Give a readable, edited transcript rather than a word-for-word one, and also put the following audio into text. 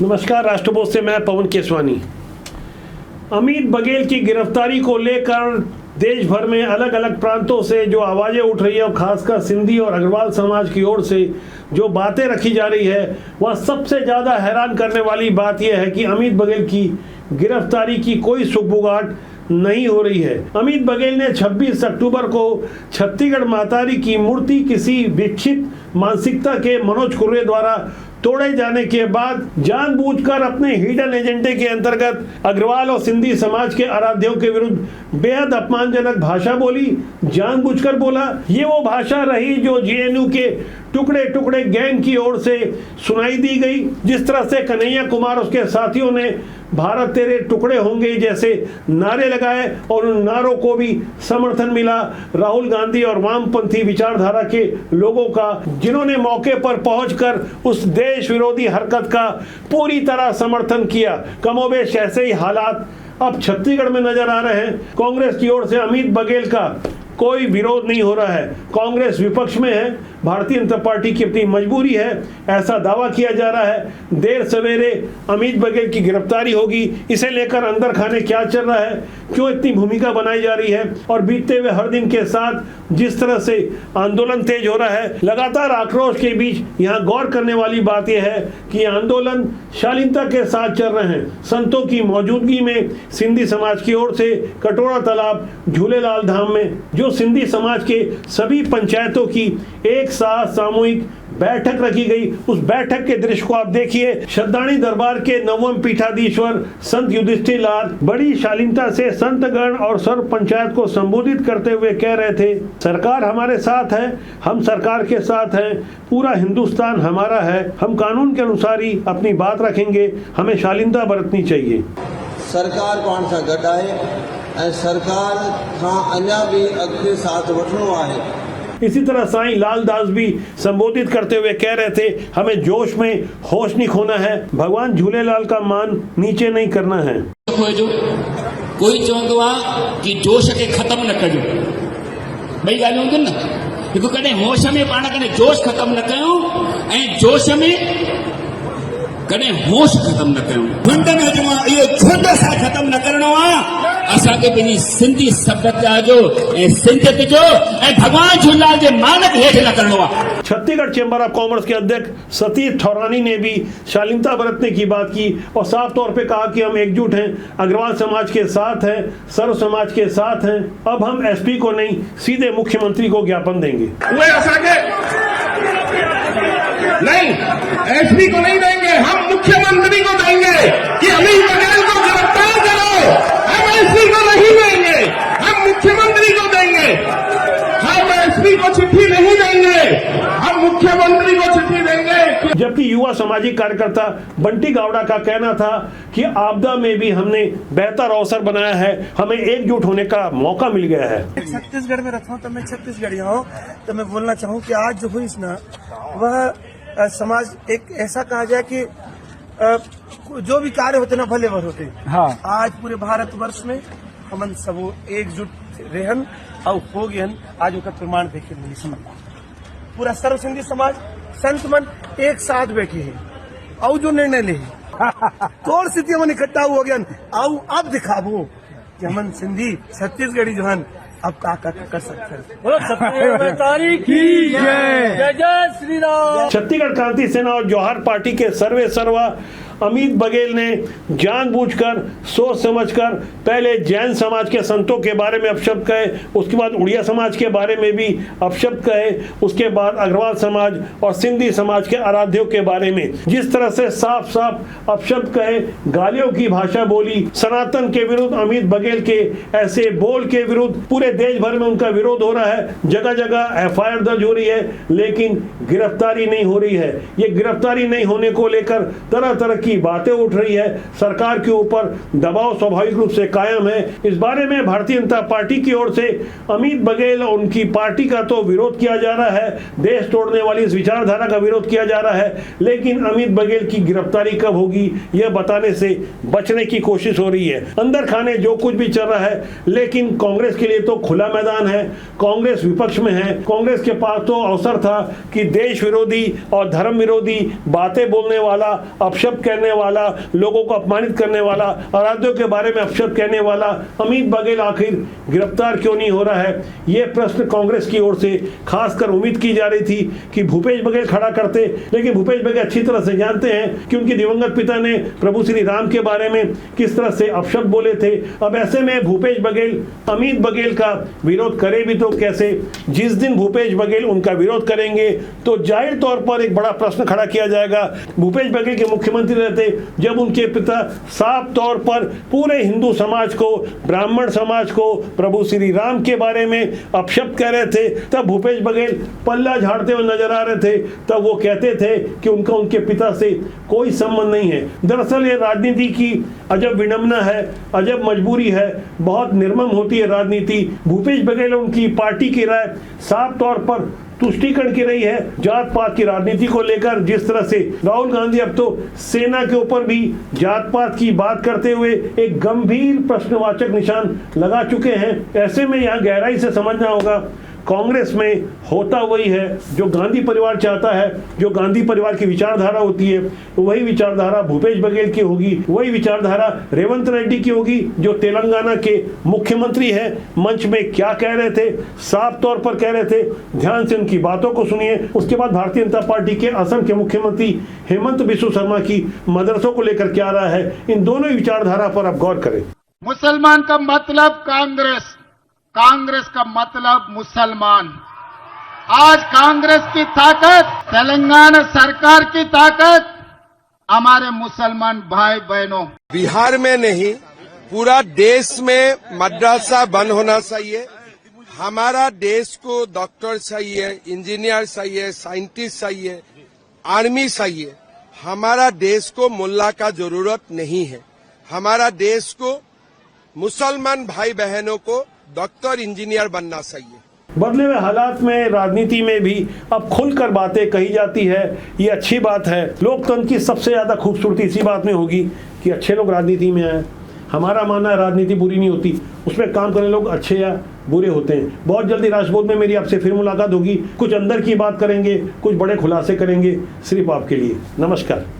नमस्कार, राष्ट्रपोस्ट से मैं पवन केसवानी। अमित बघेल की गिरफ्तारी को लेकर देश भर में अलग अलग प्रांतों से जो आवाजें उठ रही है और खासकर सिंधी और अग्रवाल समाज की ओर से जो बातें रखी जा रही है, वह सबसे ज्यादा हैरान करने वाली बात यह है कि अमित बघेल की गिरफ्तारी की कोई सुगबुगाहट नहीं हो रही है। अमित बघेल ने 26 अक्टूबर को छत्तीसगढ़ मातारी की मूर्ति किसी विकसित मानसिकता के मनोज कुर्रे द्वारा तोड़े जाने के बाद जानबूझकर अपने हिडन एजेंडे के अंतर्गत अग्रवाल और सिंधी समाज के आराध्यों के विरुद्ध बेहद अपमानजनक भाषा बोली। जानबूझकर बोला। ये वो भाषा रही जो जेएनयू के टुकड़े टुकड़े गैंग की ओर से सुनाई दी गई। जिस तरह से कन्हैया कुमार और उसके साथियों ने भारत तेरे टुकड़े होंगे जैसे नारे लगाए और उन नारों को भी समर्थन मिला राहुल गांधी और वामपंथी विचारधारा के लोगों का, जिन्होंने मौके पर पहुंचकर उस देश विरोधी हरकत का पूरी तरह समर्थन किया। कमोबेश ऐसे ही हालात अब छत्तीसगढ़ में नजर आ रहे हैं। कांग्रेस की ओर से अमित बघेल का कोई विरोध नहीं हो रहा है। कांग्रेस विपक्ष में है, भारतीय जनता पार्टी की अपनी मजबूरी है, ऐसा दावा किया जा रहा है। देर सवेरे अमित बघेल की गिरफ्तारी होगी, इसे लेकर अंदर खाने क्या चल रहा है, क्यों इतनी भूमिका बनाई जा रही है और बीतते हुए हर दिन के साथ जिस तरह से आंदोलन तेज हो रहा है, लगातार आक्रोश के बीच यहाँ गौर करने वाली बात यह है कि आंदोलन शालीनता के साथ चल रहे हैं। संतों की मौजूदगी में सिंधी समाज की ओर से कटोरा तालाब झूलेलाल धाम में जो सिंधी समाज के सभी पंचायतों की एक साथ सामूहिक बैठक रखी गई, उस बैठक के दृश्य को आप देखिए। श्रद्धाणी दरबार के नवम पीठाधीश्वर संत युधिष्ठिर लाल बड़ी शालीनता से संतगण और सर्व पंचायत को संबोधित करते हुए कह रहे थे, सरकार हमारे साथ है, हम सरकार के साथ हैं, पूरा हिंदुस्तान हमारा है, हम कानून के अनुसार ही अपनी बात रखेंगे, हमें शालीनता बरतनी चाहिए। सरकार पाण सां गॾु आहे ऐं सरकार खां अञा बि अॻिते साथ वठिणो आहे। इसी तरह साईं लालदास भी संबोधित करते हुए कह रहे थे, हमें जोश में होश नहीं खोना है, भगवान झूलेलाल का मान नीचे नहीं करना है। कोई चवंदो आहे कि जोश के खत्म न कजो, ॿई ॻाल्हियूं हूंदियूं न। हिकु कॾहिं होश में पाण कॾहिं जोश खत्म न कयूं ऐं जोश में कॾहिं होश खत्म न कयूं। झुंड में अचणो आहे, इहो झुंड सां खत्म न करणो आहे। असांखे पंहिंजी सिंधी सभ्यता जो ऐं सिंधियत जो ऐं भगवान झूलेलाल जे मान खे हेठि न करणो आहे। छत्तीसगढ़ चैम्बर ऑफ कॉमर्स के अध्यक्ष सतीश ठौरानी ने भी शालीनता बरतने की बात की और साफ तौर पे कहा कि हम एकजुट हैं, अग्रवाल समाज के साथ हैं, सर्व समाज के साथ हैं। अब हम एसपी को नहीं, सीधे मुख्यमंत्री को ज्ञापन देंगे। नहीं, एसपी को नहीं देंगे, हम मुख्यमंत्री को देंगे कि अमित बघेल को गिरफ्तार करो। हम एसपी को नहीं देंगे, हम मुख्यमंत्री को देंगे। हम एसपी को चिट्ठी नहीं देंगे, हम मुख्यमंत्री को चिट्ठी देंगे। जबकि युवा सामाजिक कार्यकर्ता बंटी गावड़ा का कहना था कि आपदा में भी हमने बेहतर अवसर बनाया है, हमें एकजुट होने का मौका मिल गया है। छत्तीसगढ़ में रखा हूँ तो मैं छत्तीसगढ़ी हूँ, तो मैं बोलना चाहूँ कि आज जो हुई ना वह समाज एक ऐसा कहा जाए कि जो भी कार्य होते ना भले भर होते। हाँ। आज पूरे भारतवर्ष में हमन सब एकजुट रहन और हो गए, आज उनका प्रमाण देखे नहीं। पूरा सर्व सिंधी समाज संत मन एक साथ बैठे हैं और जो निर्णय ले तोड़ स्थिति हमन इकट्ठा हो गया और अब दिखाबो कि हमन सिंधी छत्तीसगढ़ी जो है अब का कर सकते हैं। छत्तीसगढ़ क्रांति सेना और जौहर पार्टी के सर्वे सर्वा अमित बघेल ने जानबूझकर सोच समझकर पहले जैन समाज के संतों के बारे में अपशब्द कहे, उसके बाद उड़िया समाज के बारे में भी अपशब्द कहे, उसके बाद अग्रवाल समाज और सिंधी समाज के आराध्यों के बारे में जिस तरह से साफ साफ अपशब्द कहे, गालियों की भाषा बोली। सनातन के विरुद्ध अमित बघेल के ऐसे बोल के विरुद्ध पूरे देश भर में उनका विरोध हो रहा है, जगह जगह एफआईआर दर्ज हो रही है, लेकिन गिरफ्तारी नहीं हो रही है। ये गिरफ्तारी नहीं होने को लेकर तरह तरह की बातें उठ रही है। सरकार के ऊपर दबाव स्वाभाविक रूप से कायम है। इस बारे में भारतीय जनता पार्टी की ओर से अमित बघेल और उनकी पार्टी का तो विरोध किया जा रहा है, देश तोड़ने वाली इस विचारधारा का विरोध किया जा रहा है, लेकिन अमित बघेल की गिरफ्तारी कब होगी यह बताने से बचने की कोशिश हो रही है। अंदर खाने जो कुछ भी चल रहा है, लेकिन कांग्रेस के लिए तो खुला मैदान है। कांग्रेस विपक्ष में है, कांग्रेस के पास तो अवसर था कि देश विरोधी और धर्म विरोधी बातें बोलने वाला, अपशब्द कहने करने वाला, लोगों को अपमानित करने वाला, अपराधियों के बारे में अपशब्द कहने वाला अमित बघेल आखिर गिरफ्तार क्यों नहीं हो रहा है? ये प्रश्न कांग्रेस की ओर से खासकर उम्मीद की जा रही थी कि भूपेश बघेल खड़ा करते, लेकिन भूपेश बघेल अच्छी तरह से जानते हैं कि उनके दिवंगत पिता ने प्रभु श्री राम के बारे में किस तरह से अपशब्द बोले थे। अब ऐसे में भूपेश बघेल अमित बघेल का विरोध करे भी तो कैसे? जिस दिन भूपेश बघेल उनका विरोध करेंगे तो जाहिर तौर पर एक बड़ा प्रश्न खड़ा किया जाएगा। भूपेश बघेल के मुख्यमंत्री रहते जब उनके पिता साफ तौर पर पूरे हिंदू समाज को, ब्राह्मण समाज को, प्रभु श्री राम के बारे में अपशब्द कह रहे थे, तब भूपेश बघेल पल्ला झाड़ते हुए नजर आ रहे थे। तब वो कहते थे कि उनका उनके पिता से कोई संबंध नहीं है। दरअसल ये राजनीति की अजब विडंबना है, अजब मजबूरी है, बहुत निर्मम होती है राजनीति। भूपेश बघेल और उनकी पार्टी की राय साफ तौर पर तुष्टीकरण की रही है जात पात की राजनीति को लेकर। जिस तरह से राहुल गांधी अब तो सेना के ऊपर भी जात पात की बात करते हुए एक गंभीर प्रश्नवाचक निशान लगा चुके हैं। ऐसे में यहाँ गहराई से समझना होगा कांग्रेस में होता वही है जो गांधी परिवार चाहता है, जो गांधी परिवार की विचारधारा होती है, वही विचारधारा भूपेश बघेल की होगी, वही विचारधारा रेवंत रेड्डी की होगी जो तेलंगाना के मुख्यमंत्री हैं। मंच में क्या कह रहे थे, साफ तौर पर कह रहे थे, ध्यान से उनकी बातों को सुनिए। उसके बाद भारतीय जनता पार्टी के असम के मुख्यमंत्री हेमंत बिस्वा शर्मा की मदरसों को लेकर क्या रहा है, इन दोनों विचारधारा पर आप गौर करें। मुसलमान का मतलब कांग्रेस, कांग्रेस का मतलब मुसलमान। आज कांग्रेस की ताकत, तेलंगाना सरकार की ताकत हमारे मुसलमान भाई बहनों। बिहार में नहीं, पूरा देश में मदरसा बंद होना चाहिए। हमारा देश को डॉक्टर चाहिए, इंजीनियर चाहिए, साइंटिस्ट चाहिए, आर्मी चाहिए। हमारा देश को मुल्ला का जरूरत नहीं है। हमारा देश को मुसलमान भाई बहनों को डॉक्टर इंजीनियर बनना चाहिए। बदले हुए हालात में राजनीति में भी अब खुलकर बातें कही जाती है, ये अच्छी बात है। लोकतंत्र की सबसे ज्यादा खूबसूरती इसी बात में होगी कि अच्छे लोग राजनीति में आए। हमारा मानना है राजनीति बुरी नहीं होती, उसमें काम करने लोग अच्छे या बुरे होते हैं। बहुत जल्दी राजबोध में मेरी आपसे फिर मुलाकात होगी, कुछ अंदर की बात करेंगे, कुछ बड़े खुलासे करेंगे सिर्फ आपके लिए। नमस्कार।